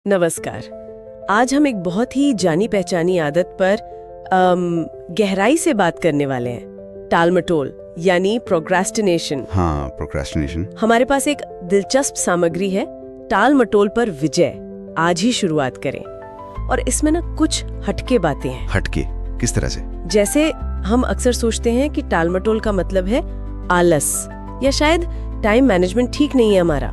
नमस्कार। आज हम एक बहुत ही जानी पहचानी आदत पर गहराई से बात करने वाले हैं। टालमटोल यानी प्रोक्रेस्टिनेशन। हाँ, प्रोक्रेस्टिनेशन। हमारे पास एक दिलचस्प सामग्री है, टालमटोल पर विजय। आज ही शुरुआत करें। और इसमें ना कुछ हटके बातें हैं। हटके किस तरह से? जैसे हम अक्सर सोचते हैं कि टालमटोल का मतलब है आलस या शायद टाइम मैनेजमेंट ठीक नहीं है हमारा।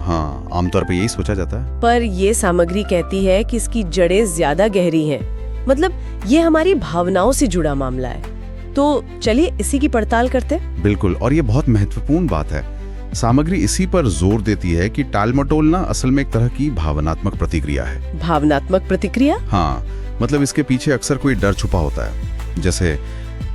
हाँ, आमतौर पे यही सोचा जाता है। पर ये सामग्री कहती है कि इसकी जड़ें ज्यादा गहरी हैं। मतलब ये हमारी भावनाओं से जुड़ा मामला है। तो चलिए इसी की पड़ताल करते हैं। बिल्कुल, और ये बहुत महत्वपूर्ण बात है। सामग्री इसी पर जोर देती है कि टालमटोल ना असल में एक तरह की भावनात्मक प्रतिक्रिया है। भावनात्मक प्रतिक्रिया? हाँ, मतलब इसके पीछे अक्सर कोई डर छुपा होता है, जैसे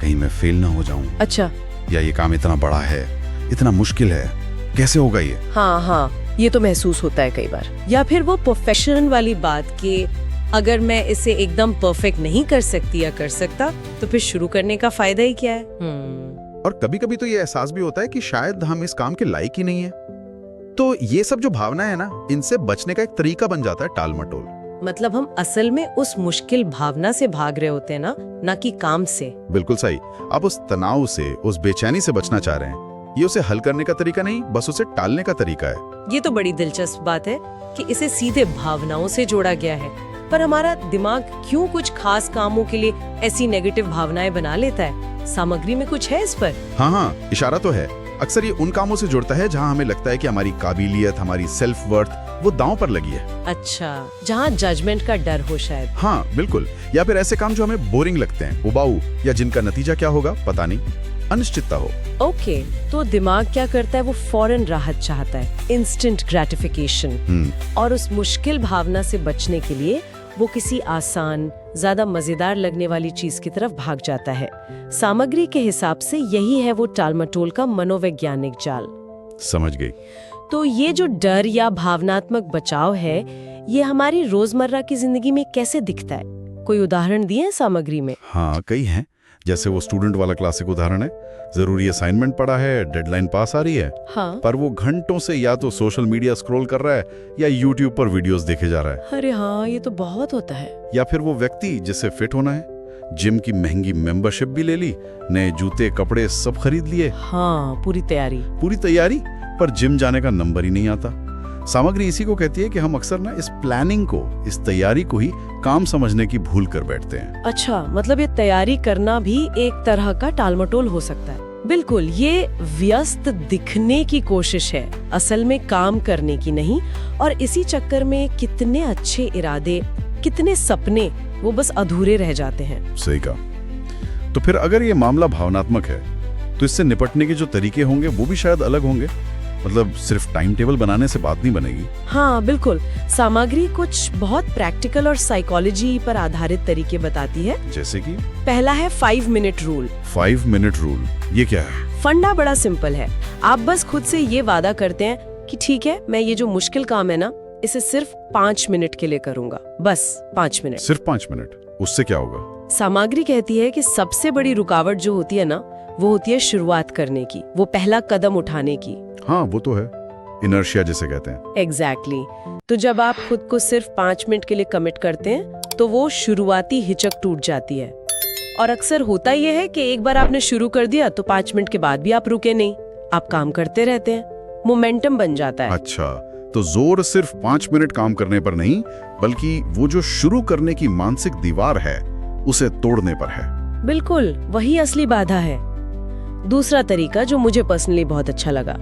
कहीं मैं फेल ना हो जाऊं। अच्छा। या ये काम इतना बड़ा है, इतना मुश्किल है, कैसे होगा ये? हाँ, ये तो महसूस होता है कई बार। या फिर वो प्रोफेशनल वाली बात कि अगर मैं इसे एकदम परफेक्ट नहीं कर सकती या कर सकता तो फिर शुरू करने का फायदा ही क्या है। और कभी-कभी तो ये एहसास भी होता है कि शायद हम इस काम के लायक ही नहीं है। तो ये सब जो भावना है ना, इनसे बचने का एक तरीका बन जाता है टालमटोल। मतलब हम असल में उस मुश्किल भावना से भाग रहे होते हैं ना कि काम से। बिल्कुल सही। आप उस तनाव से, उस बेचैनी से बचना चाह रहे हैं। ये उसे हल करने का तरीका नहीं, बस उसे टालने का तरीका है। ये तो बड़ी दिलचस्प बात है कि इसे सीधे भावनाओं से जोड़ा गया है। पर हमारा दिमाग क्यों कुछ खास कामों के लिए ऐसी नेगेटिव भावनाएं बना लेता है? सामग्री में कुछ है इस पर? हाँ, इशारा तो है। अक्सर ये उन कामों से जुड़ता है जहाँ हमें लगता है कि हमारी काबिलियत, हमारी सेल्फ वर्थ वो दांव पर लगी है। अच्छा, जहाँ जजमेंट का डर हो शायद। हाँ बिल्कुल। या फिर ऐसे काम जो हमें बोरिंग लगते हैं, उबाऊ, या जिनका नतीजा क्या होगा पता नहीं, अनिश्चितता हो। ओके, तो दिमाग क्या करता है? वो फौरन राहत चाहता है, इंस्टेंट ग्रेटिफिकेशन। और उस मुश्किल भावना से बचने के लिए वो किसी आसान, ज्यादा मजेदार लगने वाली चीज की तरफ भाग जाता है। सामग्री के हिसाब से यही है वो टालमटोल का मनोवैज्ञानिक जाल। समझ गई। तो ये जो डर या भावनात्मक बचाव है, ये हमारी रोजमर्रा की जिंदगी में कैसे दिखता है? कोई उदाहरण दिए हैं सामग्री में? हाँ, कई हैं। जैसे वो स्टूडेंट वाला क्लासिक उदाहरण है, जरूरी असाइनमेंट पड़ा है, डेडलाइन पास आ रही है, हाँ। पर वो घंटों से या तो सोशल मीडिया स्क्रॉल कर रहा है या यूट्यूब पर वीडियोस देखे जा रहा है। अरे हाँ, ये तो बहुत होता है। या फिर वो व्यक्ति जिसे फिट होना है, जिम की महंगी मेंबरशिप भी ले ली, नए जूते कपड़े सब खरीद लिए। हाँ, पूरी तैयारी, पर जिम जाने का नंबर ही नहीं आता। सामग्री इसी को कहती है कि हम अक्सर ना इस प्लानिंग को, इस तैयारी को ही काम समझने की भूल कर बैठते हैं। अच्छा, मतलब ये तैयारी करना भी एक तरह का टालमटोल हो सकता है। बिल्कुल, ये व्यस्त दिखने की कोशिश है, असल में काम करने की नहीं। और इसी चक्कर में कितने अच्छे इरादे, कितने सपने वो बस अधूरे रह जाते हैं। सही कहा। तो फिर अगर ये मामला भावनात्मक है, तो इससे निपटने के जो तरीके होंगे वो भी शायद अलग होंगे। मतलब सिर्फ टाइम टेबल बनाने से बात नहीं बनेगी। हाँ बिल्कुल, सामग्री कुछ बहुत प्रैक्टिकल और साइकोलॉजी पर आधारित तरीके बताती है। जैसे कि पहला है 5 मिनट रूल। 5 मिनट रूल, ये क्या है? फंडा बड़ा सिंपल है। आप बस खुद से ये वादा करते हैं कि ठीक है, मैं ये जो मुश्किल काम है ना, इसे सिर्फ 5 मिनट के लिए करूंगा, बस 5 मिनट। सिर्फ 5 मिनट, उससे क्या होगा? सामग्री कहती है कि सबसे बड़ी रुकावट जो होती है ना, वो होती है शुरुआत करने की, वो पहला कदम उठाने की। हाँ, वो तो है, इनर्शिया जिसे कहते हैं। एग्जैक्टली। तो जब आप खुद को सिर्फ 5 मिनट के लिए कमिट करते हैं, तो वो शुरुआती हिचक टूट जाती है। और अक्सर होता यह है कि एक बार आपने शुरू कर दिया तो 5 मिनट के बाद भी आप रुके नहीं, आप काम करते रहते हैं, मोमेंटम बन जाता है। अच्छा, तो जोर सिर्फ 5 मिनट काम करने पर नहीं, बल्कि वो जो शुरू करने की मानसिक दीवार है उसे तोड़ने पर है। बिल्कुल, वही असली बाधा है। दूसरा तरीका जो मुझे पर्सनली बहुत अच्छा लगा,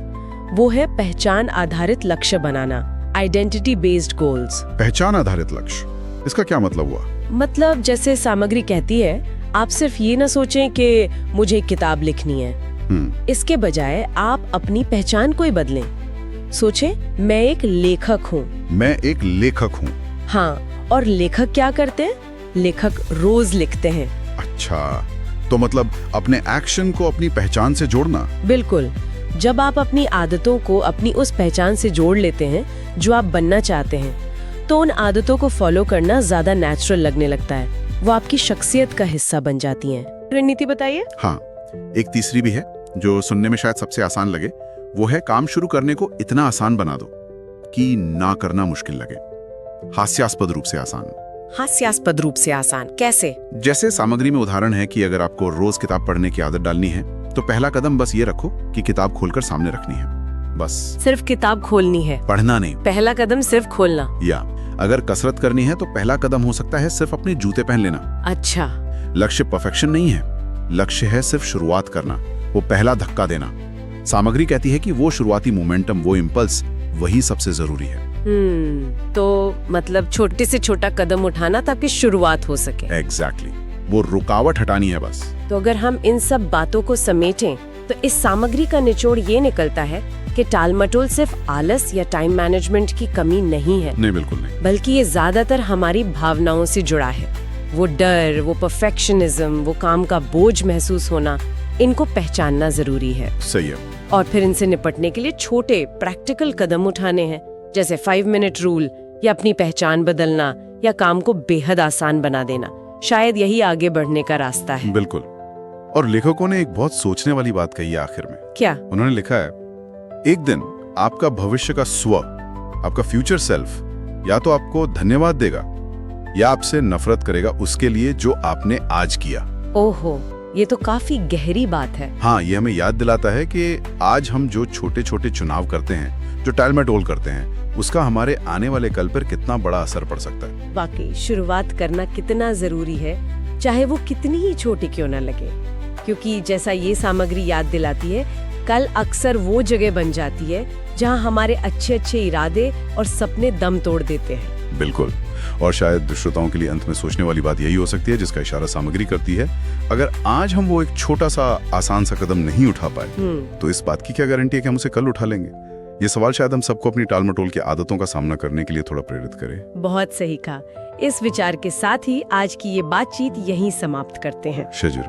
वो है पहचान आधारित लक्ष्य बनाना, आइडेंटिटी बेस्ड गोल्स। पहचान आधारित लक्ष्य, इसका क्या मतलब हुआ? मतलब जैसे सामग्री कहती है, आप सिर्फ ये ना सोचें कि मुझे एक किताब लिखनी है। इसके बजाय आप अपनी पहचान को ही बदलें। सोचें, मैं एक लेखक हूँ। मैं एक लेखक हूँ। हाँ, और लेखक क्या करते हैं? लेखक रोज लिखते हैं। अच्छा, तो मतलब अपने एक्शन को अपनी पहचान से जोड़ना। बिल्कुल, जब आप अपनी आदतों को अपनी उस पहचान से जोड़ लेते हैं जो आप बनना चाहते हैं, तो उन आदतों को फॉलो करना ज्यादा नेचुरल लगने लगता है। वो आपकी शख्सियत का हिस्सा बन जाती हैं। रणनीति बताइए। हाँ, एक तीसरी भी है जो सुनने में शायद सबसे आसान लगे, वो है काम शुरू करने को इतना आसान बना दो कि ना करना मुश्किल लगे। हास्यास्पद रूप से आसान। हास्यास्पद रूप से आसान कैसे? जैसे सामग्री में उदाहरण है कि अगर आपको रोज किताब पढ़ने की आदत डालनी है तो पहला कदम बस ये रखो कि किताब खोलकर सामने रखनी है, बस। सिर्फ किताब खोलनी है, पढ़ना नहीं। पहला कदम सिर्फ खोलना। या अगर कसरत करनी है तो पहला कदम हो सकता है सिर्फ अपने जूते पहन लेना। अच्छा, लक्ष्य परफेक्शन नहीं है, लक्ष्य है सिर्फ शुरुआत करना, वो पहला धक्का देना। सामग्री कहती है कि वो शुरुआती मोमेंटम, वो इम्पल्स, वही सबसे जरूरी है। तो मतलब छोटे से छोटा कदम उठाना ताकि शुरुआत हो सके। एग्जैक्टली, वो रुकावट हटानी है बस। तो अगर हम इन सब बातों को समेटें तो इस सामग्री का निचोड़ ये निकलता है कि टालमटोल सिर्फ आलस या टाइम मैनेजमेंट की कमी नहीं है। नहीं, बिल्कुल नहीं। बल्कि ये ज्यादातर हमारी भावनाओं से जुड़ा है। वो डर, वो परफेक्शनिज्म, वो काम का बोझ महसूस होना, इनको पहचानना जरूरी है। सही है। और फिर इनसे निपटने के लिए छोटे प्रैक्टिकल कदम उठाने हैं, जैसे 5 मिनट रूल या अपनी पहचान बदलना या काम को बेहद आसान बना देना। शायद यही आगे बढ़ने का रास्ता है। बिल्कुल। और लेखकों ने एक बहुत सोचने वाली बात कही है आखिर में। क्या? उन्होंने लिखा है, एक दिन आपका भविष्य का स्व, आपका फ्यूचर सेल्फ, या तो आपको धन्यवाद देगा या आपसे नफरत करेगा उसके लिए जो आपने आज किया। ओहो, ये तो काफी गहरी बात है। हाँ, ये हमें याद दिलाता है कि आज हम जो छोटे छोटे चुनाव करते हैं, जो टालमटोल करते हैं, उसका हमारे आने वाले कल पर कितना बड़ा असर पड़ सकता है। वाकई शुरुआत करना कितना जरूरी है, चाहे वो कितनी ही छोटी क्यों न लगे, क्योंकि जैसा ये सामग्री याद दिलाती है, कल अक्सर वो जगह बन जाती है जहां हमारे अच्छे अच्छे इरादे और सपने दम तोड़ देते हैं। बिल्कुल। और शायद श्रोताओं के लिए अंत में सोचने वाली बात यही हो सकती है जिसका इशारा सामग्री करती है। अगर आज हम वो एक छोटा सा आसान सा कदम नहीं उठा पाए तो इस बात की क्या गारंटी है कि हम उसे कल उठा लेंगे? ये सवाल शायद हम सबको अपनी टालमटोल की आदतों का सामना करने के लिए थोड़ा प्रेरित करे। बहुत सही कहा। इस विचार के साथ ही आज की ये बातचीत यहीं समाप्त करते हैं। शजर।